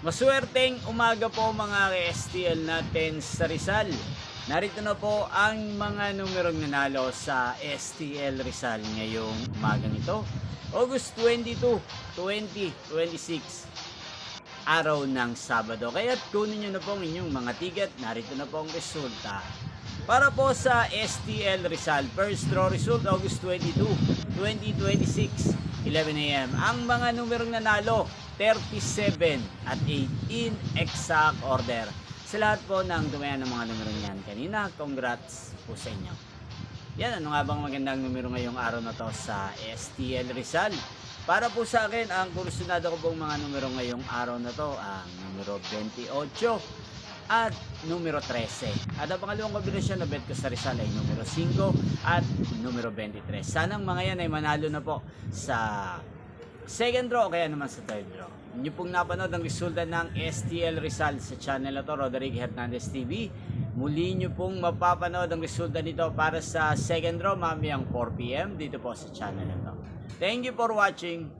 Maswerteng umaga po mga ka-STL natin sa Rizal. Narito na po ang mga numerong nanalo sa STL Rizal ngayong umagang ito. August 22, 2026, araw ng Sabado. Kaya't kunin nyo na po ang inyong mga ticket. Narito na po ang resulta. Para po sa STL Rizal, first draw result August 22, 2026, 11 a.m. Ang mga numerong nanalo, 37 at 8 in exact order. Sa lahat po ng dumayan ng mga numero niyan kanina, congrats po sa inyo. Yan, ano nga bang magandang numero ngayong araw na to sa STL Rizal? Para po sa akin, ang kursunado ko pong mga numero ngayong araw na to, ang numero 28 at numero 13. At ang pangalawang kombinasyon na bet ko sa Rizal ay numero 5 at numero 23. Sanang mga yan ay manalo na po sa second draw o kaya naman sa third draw. Inyo pong napanood ang resulta ng STL Rizal sa channel na to, Roderick Hernandez TV. Muli nyo pong mapapanood ang resulta nito para sa second draw mamayang 4 PM dito po sa channel na to. Thank you for watching.